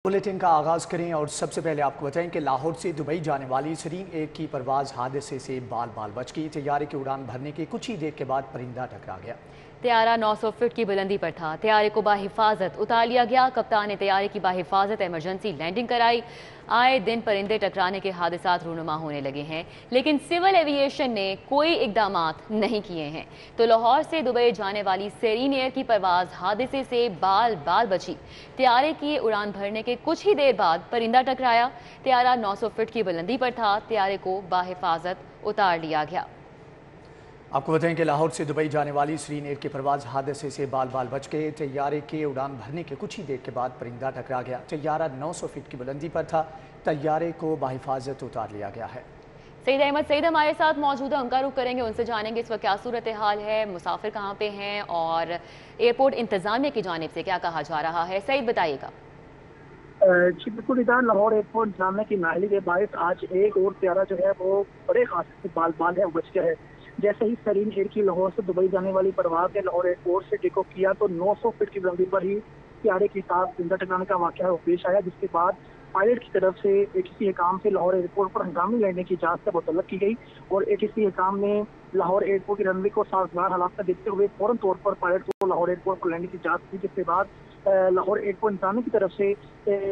Bulletin का आगाज़ करें और सबसे पहले आपको बताएं कि लाहौर से दुबई जाने वाली सरीन एयर की परवाज़ हादसे से बाल बाल बच गई। तैयारे की उड़ान भरने के कुछ ही देर के बाद परिंदा टकरा गया। तैयारा 900 फीट की बुलंदी पर था। तैयारे को बाहिफाजत उतार लिया गया। कप्तान ने तैयारे की बाहिफाजत इमरजेंसी लैंडिंग कराई। आए दिन परिंदे टकराने के हादसात रूनुमा होने लगे हैं, लेकिन सिविल एविएशन ने कोई इकदाम नहीं किए हैं। तो लाहौर से दुबई जाने वाली सरीन एयर की परवाज़ हादसे से बाल बाल बची। तैयारे की उड़ान भरने के कुछ ही देर बाद परिंदा टकराया। तैयारा 900 फीट की बुलंदी पर था। तैयारे को बाहिफाजत उतार लिया गया। आपको बताएं कि लाहौर से दुबई जाने वाली सरीन एयर की परवाज़ हादसे से बाल बाल बच गए। तैयारे के उड़ान भरने के कुछ ही देर के बाद परिंदा टकरा गया। तैयारा 900 फीट की बुलंदी पर था। तैयारे को बाहिफाजत उतार लिया गया है। सईद अहमद सईद हमारे साथ मौजूद है, उनका रुख करेंगे, उनसे जानेंगे इस वक्त क्या सूरत हाल है, मुसाफिर कहाँ पे हैं और एयरपोर्ट इंतजामिया की जानिब से क्या कहा जा रहा है। सईद बताइएगा। जी बिल्कुल, इधर लाहौर एयरपोर्ट जाने की नाहली के बायस आज एक और तैयारा जो है वो बड़े हादसे से बाल बाल है बच गया है। जैसे ही सरीन एयर की लाहौर से दुबई जाने वाली परवाज़ ने लाहौर एयरपोर्ट से टेक ऑफ किया तो 900 फीट की बुलंदी पर ही तैयारे के साथ परिंदा टकराने का वाक़या है वो पेश आया, जिसके बाद पायलट की तरफ से एटीसी हकाम से लाहौर एयरपोर्ट पर हंगामी लैंडिंग की इजाज़त से मुतल्लक की गई और एटीसी हकाम ने लाहौर एयरपोर्ट की रनवे को साजगार हालात में देखते हुए फौरन तौर पर पायलट को लाहौर एयरपोर्ट पर लैंडिंग की इजाज़त दी, जिसके बाद लाहौर एयरपोर्ट इंतजामिया की तरफ से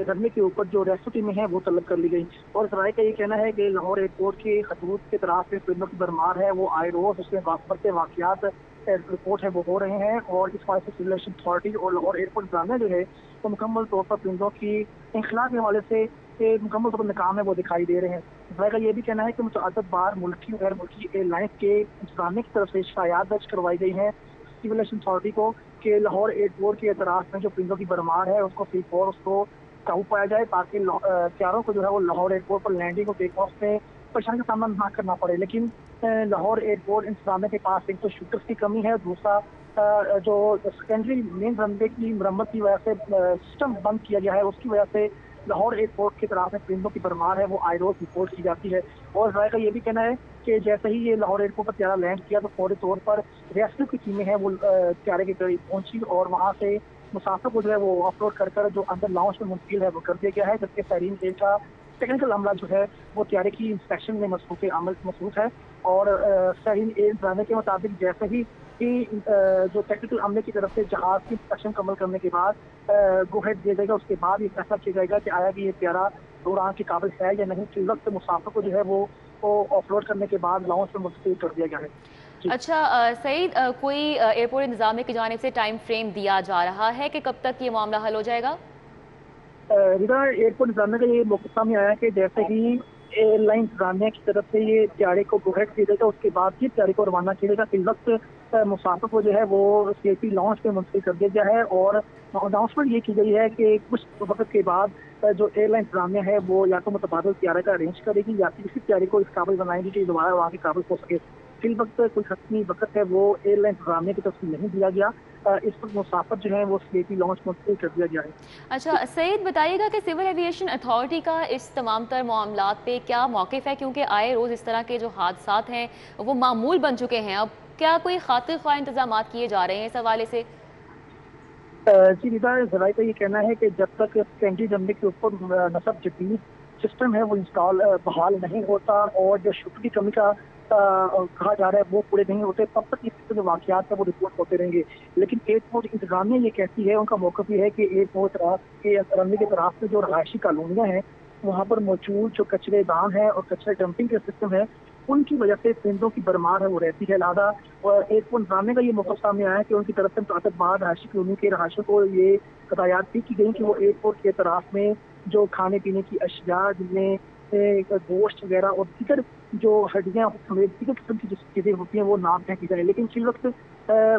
रनवे के ऊपर जो रेस्क्यू टीमें हैं वो तलब कर ली गई। और सराय का ये कहना है कि लाहौर एयरपोर्ट के खतूत के तरफ से परिंदों की भरमार है वो आए रोज उसके बढ़ते वाक़यात रिपोर्ट है वो हो रहे हैं और इस वजह से सिविल एविएशन अथॉरिटी और लाहौर एयरपोर्ट इंतजामिया जो है वो मुकम्मल तौर पर परिंदों की इंखला के हवाले से मुकम्मल तौर पर नाकाम है वो दिखाई दे रहे हैं। सराय का ये भी कहना है कि मुतअद्दिद बार मुल्की और गैर मुल्की एयरलाइंस के इंतजामिया की तरफ से शिकायत दर्ज करवाई गई हैं सिविल एविएशन अथॉरिटी को कि लाहौर एयरपोर्ट के एतराफ़ में जो परिंदों की भरमार है उसको फी फौर उसको काबू पाया जाए, ताकि तैयारों को जो है वो लाहौर एयरपोर्ट पर लैंडिंग और टेक ऑफ में परेशानी का सामना ना करना पड़े। लेकिन लाहौर एयरपोर्ट इंतजामिया के पास एक तो शूटर्स की कमी है, दूसरा जो सेकेंडरी मेन रनवे की मरम्मत की वजह से सिस्टम बंद किया गया है, उसकी वजह से लाहौर एयरपोर्ट की तरफ में परिंदों की भरमार है वो आई रोज रिपोर्ट की जाती है। और राय का ये भी कहना है कि जैसे ही ये लाहौर एयरपोर्ट पर तैयारा लैंड किया तो फौरी तौर पर रेस्क्यू की टीमें हैं वो तैयारे के करीब पहुंची और वहाँ से मुसाफिर को जो है वो ऑफलोड कर जो अंदर लाउंज में मुंतकिल है वो कर दिया गया है, जबकि सरीन एयर का टेक्निकल अमला जो है वो तैयारे की इंस्पेक्शन में मसरूफ है। और सरीन एयर जाने के मुताबिक जैसे ही जो टेक्निकल अमले की तरफ से जहाज की इंस्पेक्शन कमल करने के बाद गो हेड दिया जाएगा, उसके बाद ये फैसला किया जाएगा कि आया कि ये तैयारा उड़ान के काबिल है या नहीं। इस वक्त मुसाफिर को जो है वो ऑफलोड करने के बाद लाउंज में मुंतकिल कर दिया गया है। अच्छा सईद, कोई एयरपोर्ट इंतजामिया की जानिब से टाइम फ्रेम दिया जा रहा है कि कब तक ये मामला हल हो जाएगा? एयरपोर्ट इंतजामिया का ये मौक़िफ़ सामने आया कि जैसे ही एयरलाइन इंतजामिया की तरफ से ये तैयारे को गो हेड दिया जाएगा उसके बाद ही तैयारे को रवाना किया जाएगा। इस वक्त मुसाफिर को जो है वो सीएपी लॉन्च पे मुंतकिल कर दिया गया है और अनाउंसमेंट ये की गई है कि कुछ वक्त के बाद जो एयरलाइन इंतजामिया है वो या तो मुतबादल तैयारे का अरेंज करेगी या किसी तैयारे को इस काबिल बनाएगी कि दोबारा वहाँ के काबिल हो सके। फिल वक्त कोई हतमी वक्त है वो एयरलाइन इंतजामिया की तरफ से नहीं दिया गया। इस वक्त मुसाफिर जो है वो सीएपी लॉन्च मुंतकिल कर दिया गया है। अच्छा सईद, बताइएगा कि सिविल एविएशन अथॉरिटी का इस तमाम तर मामलात पे क्या मौक़िफ़ है, क्योंकि आए रोज़ इस तरह के जो हादसात हैं वो मामूल बन चुके हैं। अब क्या कोई खातिर ख्वाह इंतजाम किए जा रहे हैं इस हवाले से? जी निदा, जराये का ये कहना है कि जब तक सेकेंडरी रनवे के ऊपर नस्ब जदीद सिस्टम है वो इंस्टॉल बहाल नहीं होता और जो शूट की कमी का कहा जा रहा है वो पूरे नहीं होते, तब तक इस जो वाक़यात है वो रिपोर्ट होते रहेंगे। लेकिन एयरपोर्ट इंतजामिया ये कहती है, उनका मौक़िफ़ ये है कि एयरपोर्ट के रनवे के तरफ में जो रहायशी कॉलोनियाँ हैं वहाँ पर मौजूद जो कचरे दान है और कचरे डंपिंग के सिस्टम है उनकी वजह से परिंदों की भरमार है वो रहती है। लिहाजा एयरपोर्ट इंतजामिया का ये मौक़िफ़ सामने आया है कि उनकी तरफ से मुतअद्दिद बार रहायशी कॉलोनी के रहायशियों को ये हिदायत भी की गई कि वो एयरपोर्ट के तरफ में जो खाने पीने की अशिया जिनमें गोश्त वगैरह और दीगर जो हड्डियाँ समेत दीगर किस्म की जो चीज़ें होती हैं वो ना फेंकी जाए। लेकिन इस वक्त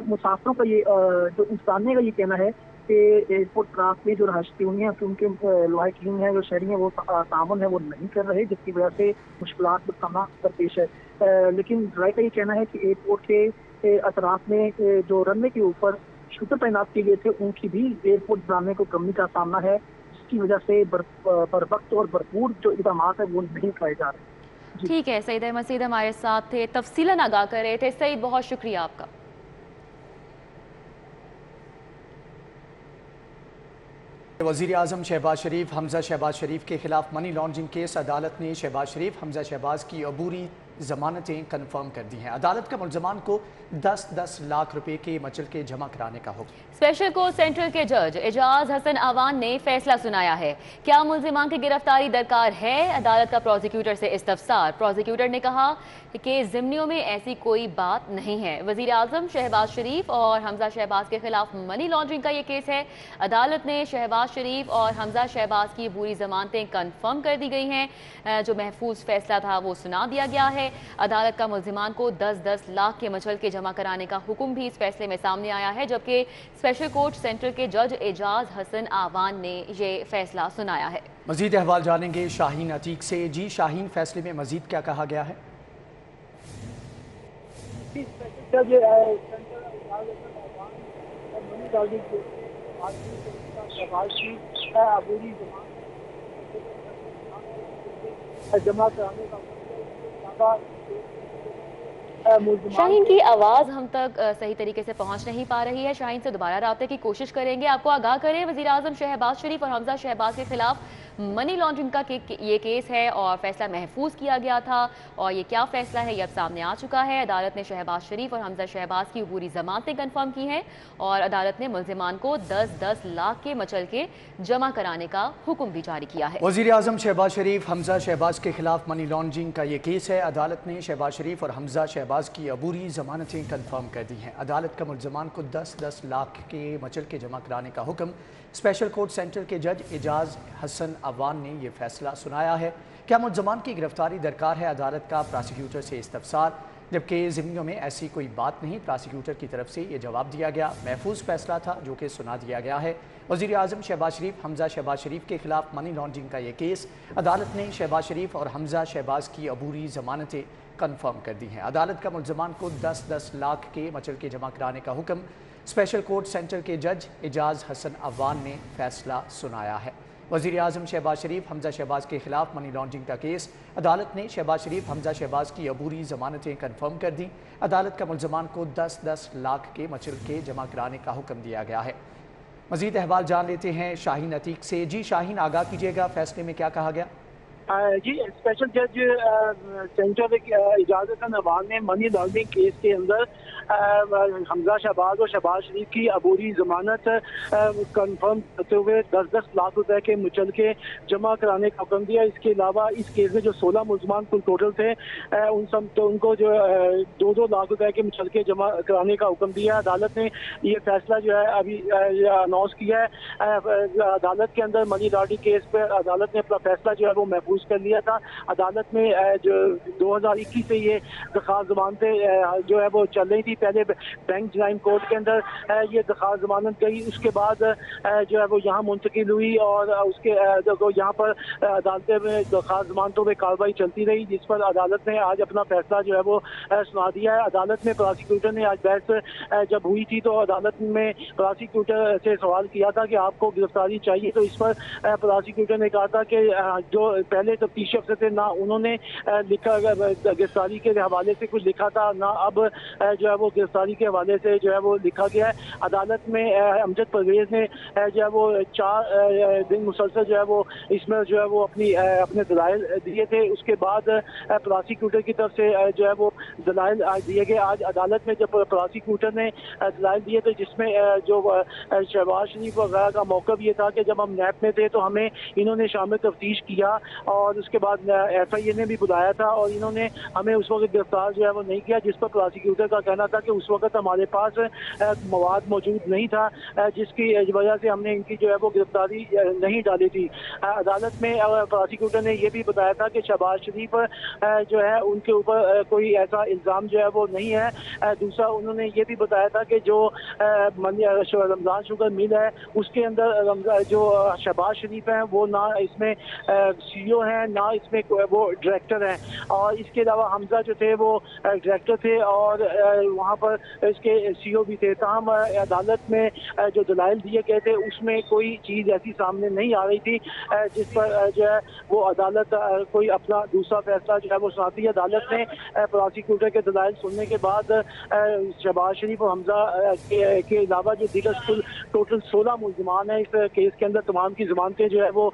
मुसाफिरों का ये जो इंतजामिया का ये कहना है कि एयरपोर्ट ट्राफ में जो रहायशी हैं उनके लायकीन हैं जो शहरी हैं वो तावन है वो नहीं कर रहे, जिसकी वजह से मुश्किलात का सामना दरपेश है। लेकिन राय का ये कहना है कि एयरपोर्ट के अतराफ में जो रनवे के ऊपर शूटर तैनात किए गए थे उनकी भी एयरपोर्ट इंतजामिया को कमी का सामना है, जिसकी वजह से बर वक्त और भरपूर जो इक़दाम है वो नहीं उठाए जा रहे। ठीक है, सईद अहमद सईद हमारे साथ थे, तफसीलन आगाह कर रहे थे। सईद, बहुत शुक्रिया आपका। वज़ीर आज़म शहबाज शरीफ हमजा शहबाज शरीफ के खिलाफ मनी लॉन्ड्रिंग केस, अदालत ने शहबाज शरीफ हमजा शहबाज की अबूरी ज़मानतें कन्फर्म कर दी हैं। अदालत का मुल्ज़मान को 10-10 लाख रुपए के मचलके जमा कराने का हुक्म। स्पेशल कोर्ट सेंट्रल के जज एजाज हसन आवान ने फैसला सुनाया है। क्या मुल्जिमान की गिरफ्तारी दरकार है? अदालत का प्रोसिक्यूटर से इस्तफसार। प्रोसिक्यूटर ने कहा कि ज़िम्मियों में ऐसी कोई बात नहीं है। वज़ीर आज़म शहबाज शरीफ और हमजा शहबाज के खिलाफ मनी लॉन्ड्रिंग का ये केस है। अदालत ने शहबाज शरीफ और हमजा शहबाज की पूरी ज़मानतें कन्फर्म कर दी गई हैं। जो महफूज फैसला था वो सुना दिया गया है। अदालत का मुल्जिमान को 10-10 लाख के मचलके जमा कराने का हुक्म भी इस फैसले में सामने आया है, जबकि स्पेशल कोर्ट सेंटर के जज एजाज हसन आवान ने ये फैसला सुनाया है। मजीद अहवाल जानेंगे शाहीन अतीक से। जी शाहीन, फैसले में मजीद क्या कहा गया है? जमा कराने का शाहीन की आवाज़ हम तक सही तरीके से पहुंच नहीं पा रही है। शाहीन से दोबारा राब्ते की कोशिश करेंगे। आपको आगाह करें, वज़ीर आज़म शहबाज शरीफ और हमजा शहबाज के खिलाफ मनी लॉन्ड्रिंग का ये केस है और फैसला महफूज किया गया था, और ये क्या फैसला है ये अब सामने आ चुका है। अदालत ने शहबाज शरीफ और हमजा शहबाज की पूरी ज़मानतें कन्फर्म की हैं और अदालत ने मुल्जिमान को 10-10 लाख के मचलके जमा कराने का हुक्म भी जारी किया है। वज़ीर आज़म शहबाज शरीफ हमजा शहबाज के खिलाफ मनी लॉन्ड्रिंग का ये केस है। अदालत ने शहबाज शरीफ और हमजा शहबाज की अबूरी ज़मानतें कन्फर्म कर दी हैं। अदालत का मुल्जिमान को 10-10 लाख के मचलके जमा कराने का हुक्म। स्पेशल कोर्ट सेंटर के जज एजाज हसन अवान ने यह फैसला सुनाया है। क्या मुल्ज़मान की गिरफ्तारी दरकार है? अदालत का प्रोसिक्यूटर से इस्तफसार, जबकि ज़िम्मियों में ऐसी कोई बात नहीं। प्रोसिक्यूटर की तरफ से ये जवाब दिया गया। महफूज फैसला था जो कि सुना दिया गया है। वज़ीर आज़म शहबाज शरीफ हमजा शहबाज शरीफ के खिलाफ मनी लॉन्ड्रिंग का ये केस, अदालत ने शहबाज शरीफ और हमजा शहबाज की अबूरी ज़मानतें कन्फर्म कर दी हैं। अदालत का मुल्ज़मान को 10-10 लाख के मचलके जमा कराने का हुक्म। स्पेशल कोर्ट सेंटर के जज एजाज हसन अवान ने फैसला सुनाया है। वज़ीर आज़म शहबाज शरीफ हमजा शहबाज के खिलाफ मनी लॉन्ड्रिंग का केस, अदालत ने शहबाज शरीफ हमजा शहबाज की अबूरी ज़मानतें कन्फर्म कर दी। अदालत का मुल्ज़मान को 10-10 लाख के मचलके जमा कराने का हुक्म दिया गया है। मज़ीद अहवाल जान लेते हैं शाहीन अतीक से। जी शाहीन, आगाह कीजिएगा, फैसले में क्या कहा गया? जी, स्पेशल जज सेंटर इजाज़त हसन अवान ने मनी लॉन्ड्रिंग केस के अंदर हमजा शहबाज और शहबाज शरीफ की अबूरी ज़मानत कंफर्म करते हुए 10-10 लाख रुपए के मुचलके जमा कराने का हुक्म दिया। इसके अलावा इस केस में जो 16 मुल्ज़मान कुल टोटल थे उनको जो 2-2 लाख रुपए के मुचलके जमा कराने का हुक्म दिया। अदालत ने ये फैसला जो है अभी अनाउंस किया है। अदालत के अंदर मनी लॉन्ड्रिंग केस पर अदालत ने अपना फैसला जो है वो महफूज कर लिया था। अदालत में जो 2021 से ये दरख्वास्त ज़मानतें जो है वो चल रही थी। पहले बैंक जराइम कोर्ट के अंदर ये दरख्वास्त ज़मानत गई, उसके बाद जो है वो यहाँ मुंतकिल हुई और उसके यहाँ पर अदालतें में दरख्वास्त ज़मानतों में कार्रवाई चलती रही, जिस पर अदालत ने आज अपना फैसला जो है वो सुना दिया है। अदालत में प्रोसिक्यूटर ने आज बहस जब हुई थी तो अदालत में प्रोसिक्यूटर से सवाल किया था कि आपको गिरफ्तारी चाहिए, तो इस पर प्रोसिक्यूटर ने कहा था कि जो पहले तफ्तीशी अफसर थे ना उन्होंने लिखा गिरफ्तारी के हवाले से कुछ लिखा था, ना अब जो है वो गिरफ्तारी के हवाले से जो है वो लिखा गया है। अदालत में अमजद परवेज ने जो है वो 4 दिन मुसलसल जो है वो इसमें जो है वो अपने दलाइल दिए थे। उसके बाद प्रोसिक्यूटर की तरफ से जो है वो दलाइल दिए गए। आज अदालत में जब प्रोसिक्यूटर ने दलाइल दिए तो जिसमें जो शहबाज शरीफ वगैरह का मौक़िफ़ ये था कि जब हम नैब में थे तो हमें इन्होंने शामिल तफ्तीश किया और उसके बाद FIA ने भी बुलाया था और इन्होंने हमें उस वक्त गिरफ्तार जो है वो नहीं किया, जिस पर प्रोसिक्यूटर का कहना था कि उस वक्त हमारे पास मवाद मौजूद नहीं था, जिसकी वजह से हमने इनकी जो है वो गिरफ्तारी नहीं डाली थी। अदालत में प्रोसिक्यूटर ने यह भी बताया था कि शहबाज शरीफ जो है उनके ऊपर कोई ऐसा इल्ज़ाम जो है वो नहीं है। दूसरा उन्होंने ये भी बताया था कि जो रमज़ान शुगर मिल है उसके अंदर जो शहबाज शरीफ हैं वो ना इसमें CEO جو ہیں نہ اس میں وہ ڈائریکٹر ہیں، اور اس کے علاوہ حمزہ جو تھے وہ ڈائریکٹر تھے اور وہاں پر اس کے سی او بھی تھے. تاہم عدالت میں جو دلائل دیے گئے تھے اس میں کوئی چیز ایسی سامنے نہیں آ رہی تھی جس پر جو ہے وہ عدالت کوئی اپنا دوسرا فیصلہ جو ہے وہ سناتی ہے. عدالت نے پراسیکیوٹر کے دلائل سننے کے بعد شہباز شریف اور حمزہ کے علاوہ جو دیگر ٹوٹل 16 ملزمان ہیں اس کیس کے اندر، تمام کی ضمانتیں جو ہے وہ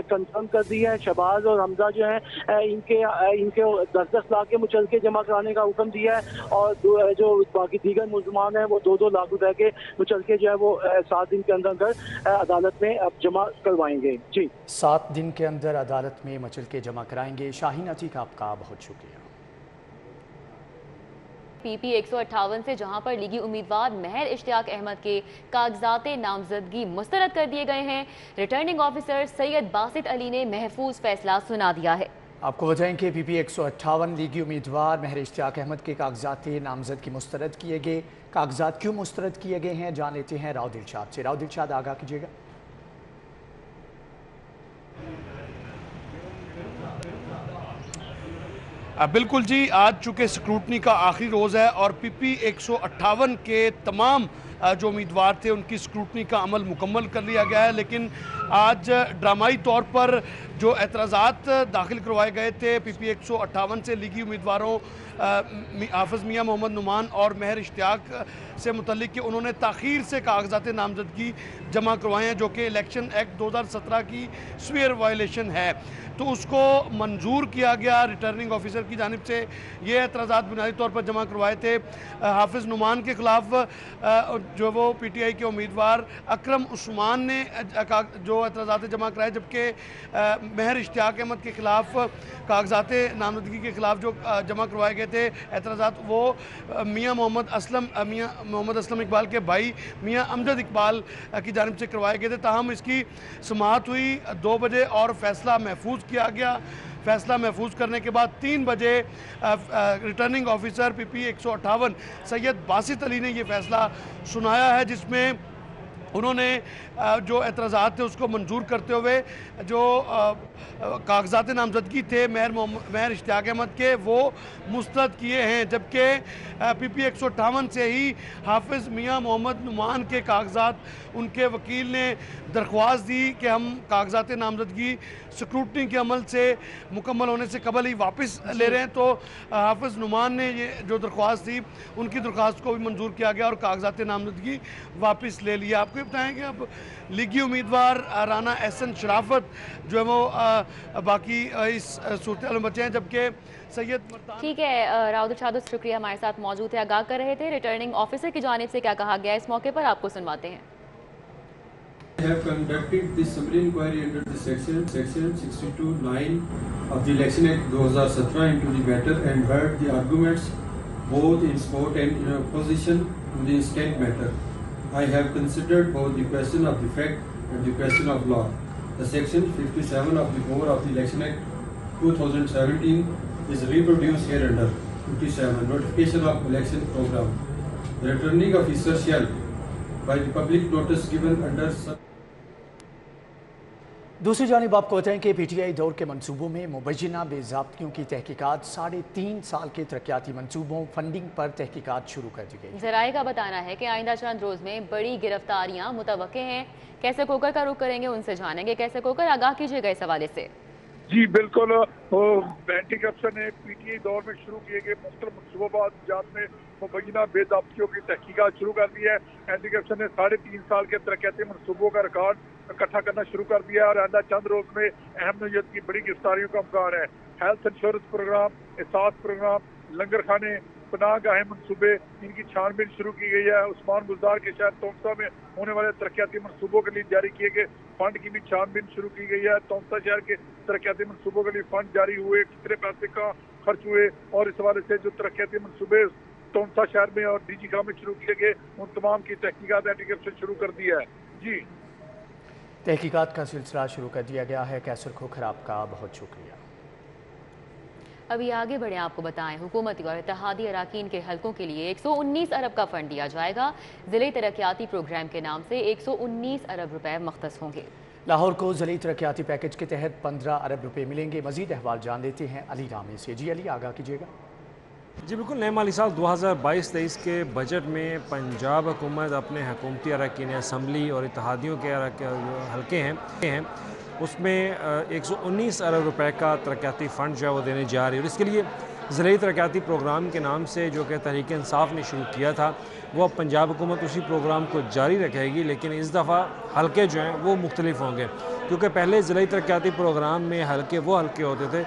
کنفرم کر دی ہے. شہباز اور حمزہ جو ہیں ان کے 10-10 لاکھ کے مچلکے جمع کرانے کا حکم دیا ہے، اور جو باقی دیگر ملزمان ہیں وہ 2-2 لاکھ روپے کے مچلکے جو ہے وہ 7 دن کے اندر عدالت میں اب جمع کروائیں گے. جی 7 دن کے اندر عدالت میں مچلکے جمع کرائیں گے. شاہین عتیق آپ کا بہت شکریہ. پی پی 158 سے جہاں پر لیگی امیدوار مہر اشتیاق احمد کے کاغذات نامزدگی مسترد کر دیے گئے ہیں، ریٹرننگ آفیسر سید باسط علی نے محفوظ فیصلہ سنا دیا ہے. آپ کو بتائیں کہ پی پی 158 لیگی امیدوار مہر اشتیاق احمد کے کاغذات نامزدگی مسترد کیے گئے. کاغذات کیوں مسترد کیے گئے ہیں جان لیتے ہیں راؤ دلشاد سے. راؤ دلشاد آگاہ کیجیے گا. بالکل جی، آج چونکہ سکروٹنی کا آخری روز ہے اور پی پی 158 کے تمام جو امیدوار تھے ان کی سکروٹنی کا عمل مکمل کر لیا گیا ہے، لیکن آج ڈرامائی طور پر جو اعتراضات داخل کروائے گئے تھے پی پی 158 سے لیگی امیدواروں حافظ میاں محمد نعمان اور مہر اشتیاق سے متعلق کہ انہوں نے تاخیر سے کاغذات نامزدگی جمع کروائے ہیں، جو کہ الیکشن ایکٹ 2017 کی سویئر وائلیشن ہے، تو اس کو منظور کیا گیا. ریٹرننگ آفیسر کی جانب سے یہ اعتراضات بنیادی طور پر جمع کروائے تھے حافظ نعمان کے خلاف. جو وہ پی ٹی آئی کے امیدوار اکرم عثمان نے جو اعتراضات جمع کرائے، جبکہ مہر اشتیاق احمد کے خلاف کاغذات نامزدگی کے خلاف جو جمع کروائے گئے تھے اعتراضات، وہ میاں محمد اسلم اقبال کے بھائی میاں امجد اقبال کی جانب سے کروائے گئے تھے. تاہم اس کی سماعت ہوئی 2 بجے اور فیصلہ محفوظ کیا گیا. فیصلہ محفوظ کرنے کے بعد 3 بجے ریٹرننگ آفیسر پی پی 158 سید باسط علی نے یہ فیصلہ سنایا ہے، جس میں انہوں نے جو اعتراضات تھے اس کو منظور کرتے ہوئے جو کاغذات نامزدگی تھے مہر اشتیاق احمد کے وہ مسترد کیے ہیں، جبکہ پی پی 158 سے ہی حافظ میاں محمد نعمان کے کاغذات ان کے وکیل نے درخواست دی کہ ہم کاغذات نامزدگی سکروٹنی کے عمل سے مکمل ہونے سے قبل ہی واپس لے رہے ہیں، تو حافظ نعمان نے یہ جو درخواست تھی ان کی درخواست کو بھی منظور کیا گیا اور کاغذات نامزدگی واپس لے لیا. آپ کو بتائیں کہ اب لیگی امیدوار رانا احسن شرافت جو ہے وہ باقی اس صورتحال میں بچے ہیں، جبکہ سید مرتان. ٹھیک ہے راؤ دلشاد، شکریہ، ہمارے ساتھ موجود تھے، آگاہ کر رہے تھے. ریٹرننگ آفیسر کی جانب سے کیا کہا گیا اس موقع پر آپ کو سنواتے ہیں. I have conducted this summary inquiry under the section 62(9) of the Election Act 2017 into the matter and heard the arguments both in support and in opposition to the instant matter. I have considered both the question of the fact and the question of law. The section 57 of the 4 of the Election Act 2017 is reproduced hereunder. 57. Notification of election program. The returning officer shall, by the public notice given under دوسری جانب آپ کو بتائیں کہ P T I دور کے منصوبوں میں مبینہ بے ضابطگیوں کی تحقیقات. 3.5 سال کے ترقیاتی منصوبوں فنڈنگ پر تحقیقات شروع کر دی گئی. ذرائع کا بتانا ہے کہ آئندہ چند روز میں بڑی گرفتاریاں متوقع ہیں. کیسے کوکر کا رخ کریں گے، ان سے جانیں گے. کیسے کوکر، آگاہ کیجیے گا اس حوالے سے. جی بالکل، اینٹی کرپشن نے پی ٹی آئی دور میں شروع کیے گئے مختلف منصوبہ جات میں مبینہ بے ضابطگیوں کی تحقیقات شروع کر دی ہے. اینٹی کرپشن نے 3.5 سال کے ترقیاتی منصوبوں کا ریکارڈ اکٹھا کرنا شروع کر دیا ہے اور آئندہ چند روز میں اہم نوعیت کی بڑی گرفتاریوں کا امکان ہے. ہیلتھ انشورنس پروگرام، احساس پروگرام، لنگر خانے، پناہ گاہیں منصوبے، ان کی چھان بین شروع کی گئی ہے. عثمان گلزار کے شہر تومسا میں ہونے والے ترقیاتی منصوبوں کے لیے جاری کیے گئے فنڈ کی بھی چھان بین شروع کی گئی ہے. تومسا شہر کے ترقیاتی منصوبوں کے لیے فنڈ جاری ہوئے، کتنے پیسے کا خرچ ہوئے، اور اس حوالے سے جو ترقیاتی منصوبے تومسا شہر میں اور ڈی جی خاں میں شروع کیے گئے ان تمام کی تحقیقات اینٹی کرپشن شروع کر دی ہے. جی تحقیقات کا سلسلہ شروع کر دیا گیا ہے. کیسر کھوکھر آپ کا بہت شکریہ. ابھی آگے بڑھیں، آپ کو بتائیں حکومتی اور اتحادی اراکین کے حلقوں کے لیے 119 ارب کا فنڈ دیا جائے گا. ضلعی ترقیاتی پروگرام کے نام سے 119 ارب روپے مختص ہوں گے. लाहौर को ज़िले तरक्याती पैकेज के तहत 15 अरब रुपए मिलेंगे। मजीद अहवाल जान लेते हैं अली रामे से। जी अली, आगाह कीजिएगा। जी बिल्कुल, नए माली साल 2022-23 के बजट में पंजाब हुकूमत अपने हुकूमती अरकान असम्बली और इत्तेहादियों के हल्के हैं उसमें 119 अरब रुपए का तरक्याती फ़ंड जो है वो देने जा रही है। और इसके लिए ज़िले तरक्याती प्रोग्राम के नाम से जो कि तहरीक इंसाफ ने शुरू किया था, वो अब पंजाब हुकूमत उसी प्रोग्राम को जारी रखेगी, लेकिन इस दफ़ा हल्के जो हैं वो मुख्तलिफ होंगे। क्योंकि पहले ज़िले तरक्याती प्रोग्राम में हल्के वो हल्के होते थे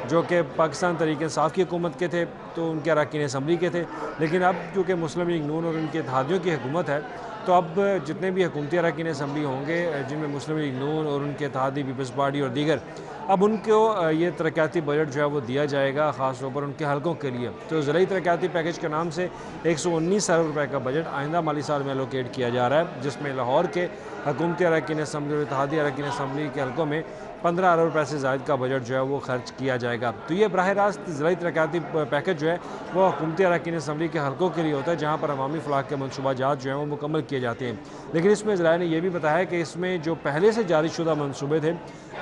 जो कि पाकिस्तान तहरीक इंसाफ की हुकूमत के थे, तो उनके अरकान असम्बली के थे। लेकिन अब चूँकि मुस्लिम लीग नून और उनके इत्तेहादियों की हुकूमत है, तो अब जितने भी हुकूमती अरकान असम्बली होंगे जिनमें मुस्लिम लीग नून और उनके इत्तेहादी पीपल्स पार्टी और दीगर, अब उनको ये तरक्याती बजट जो है वो दिया जाएगा, ख़ास तौर पर उनके हलकों के लिए। तो ज़िले तरक्याती पैकेज के नाम से 119 अरब रुपए का बजट आइंदा माली साल में एलोकेट किया जा रहा है, जिसमें लाहौर के हुकूमती अरकान असम्बली और इत्तेहादी अरकान असम्बली के हलकों में 15 अरब रुपए से ज़ायद का बजट जो है वो खर्च किया जाएगा। तो ये बराह रास्त ज़िले तरक्याती पैकेज जो है वो हुकूमती अरकान असम्बली के हलकों के लिए होता है, जहाँ पर अवामी फलाह के मनसूबाजात जो हैं वो मुकम्मल किए जाते हैं। लेकिन इसमें ज़िला ने यह भी बताया कि इसमें जो पहले से जारी शुदा मनसूबे थे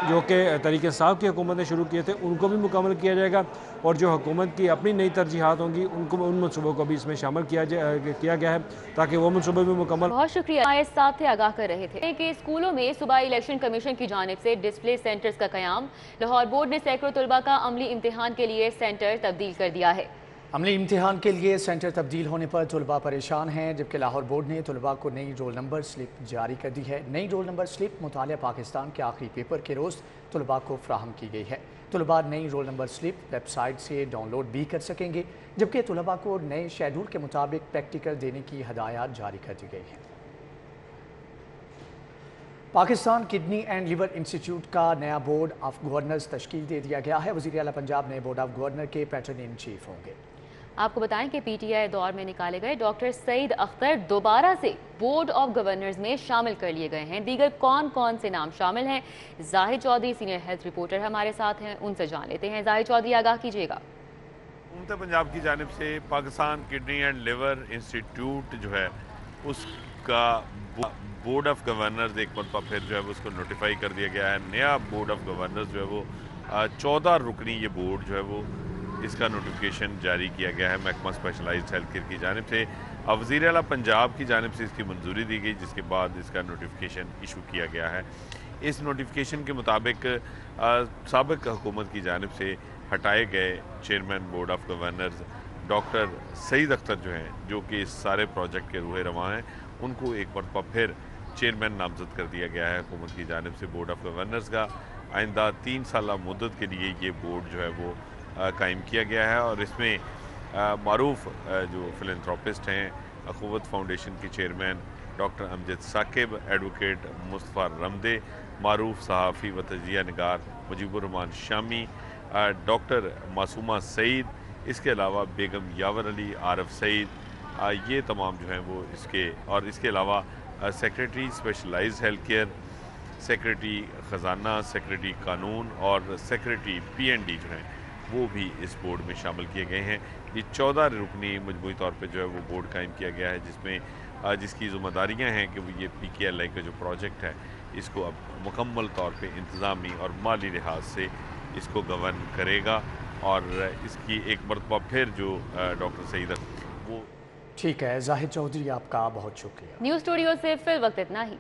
जो कि तहरीक इंसाफ की हुकूमत ने शुरू किए थे, उनको भी मुकम्मल किया जाएगा, और जो हुकूमत की अपनी नई तरजीहात होंगी उनको उन मनसूबों को भी इसमें शामिल किया गया है, ताकि वो मनसूबे भी मुकम्मल। बहुत शुक्रिया। हमारे साथ थे, आगाह कर रहे थे कि स्कूलों में सूबाई इलेक्शन कमीशन की जानिब से डिस्प्ले सेंटर्स का क़याम। लाहौर बोर्ड ने सैकड़ों तलबा का अमली इम्तिहान के लिए सेंटर तब्दील कर दिया है। अमली इम्तिहान के लिए सेंटर तब्दील होने पर तलबा परेशान हैं, जबकि लाहौर बोर्ड ने तलबा को नई रोल नंबर स्लिप जारी कर दी है। नई रोल नंबर स्लिप मुतालिया पाकिस्तान के आखिरी पेपर के रोज़ तलबा को फ्राहम की गई है। तलबा नई रोल नंबर स्लिप वेबसाइट से डाउनलोड भी कर सकेंगे, जबकि तलबा को नए शेड्यूल के मुताबिक प्रैक्टिकल देने की हदायत जारी कर दी गई हैं। Pakistan kidney and liver institute का नया बोर्ड ऑफ गवर्नर्स तश्कील दे दिया गया है। वज़ीर आला पंजाब नए बोर्ड ऑफ गवर्नर के पैटर्न इन चीफ होंगे। आपको बताएं कि पीटीआई दौर में निकाले गए डॉक्टर सईद अख्तर दोबारा से बोर्ड ऑफ गवर्नर्स में शामिल कर लिए गए हैं। दीगर कौन कौन से नाम शामिल हैं, Zahid Chaudhry senior health reporter हमारे साथ हैं, उनसे जान लेते हैं। जाहिद चौधरी, आगाह कीजिएगा। हुकूमत पंजाब की जानिब से Pakistan kidney and liver institute जो है उसका बोर्ड ऑफ गवर्नर्स एक मरतबा फिर जो है उसको नोटिफाई कर दिया गया है। नया बोर्ड ऑफ गवर्नर्स जो है वो 14 रुकनी ये बोर्ड जो है वो इसका नोटिफिकेशन जारी किया गया है महकमा स्पेशलाइज्ड हेल्थ केयर की जानिब से। वज़ीर आला पंजाब की जानिब से इसकी मंजूरी दी गई, जिसके बाद इसका नोटिफिकेशन इशू किया गया है। इस नोटिफिकेशन के मुताबिक साबिक़ हुकूमत की जानिब से हटाए गए chairman board of governors doctor Saeed Akhtar जो हैं, जो कि इस सारे प्रोजेक्ट के रूहे रवां हैं, उनको एक मरतबा फिर चेयरमैन नामजद कर दिया गया है हुकूमत की जानिब से बोर्ड ऑफ गवर्नर्स का। आइंदा 3 साल मुद्दत के लिए ये बोर्ड जो है वो कायम किया गया है, और इसमें मारूफ जो फिलैंथ्रोपिस्ट हैं, अखुवत फाउंडेशन के chairman doctor Amjad Saqib, advocate Mustafa Ramday, मारूफ सहाफ़ी व तजिया निगार मुजीबुर रहमान शामी, डॉक्टर मासूमा सईद, इसके अलावा बेगम यावर अली, आरफ सईद, ये तमाम जो हैं वो इसके अलावा secretary specialized health care, secretary ख़जाना, सेक्रेटरी कानून और सेक्रेटरी PND जो हैं वो भी इस बोर्ड में शामिल किए गए हैं। ये 14 रुकनी मजमूई तौर पे जो है वो बोर्ड कायम किया गया है, जिसमें जिसकी ज़िम्मेदारियाँ हैं कि वो ये PKLI का जो प्रोजेक्ट है इसको अब मुकम्मल तौर पे इंतज़ामी और माली लिहाज से इसको गवर्न करेगा। और इसकी एक मरतबा फिर जो डॉक्टर सईद वो ठीक है। जाहिद चौधरी, आपका बहुत शुक्रिया। न्यूज़ स्टूडियो से फिल वक्त इतना ही।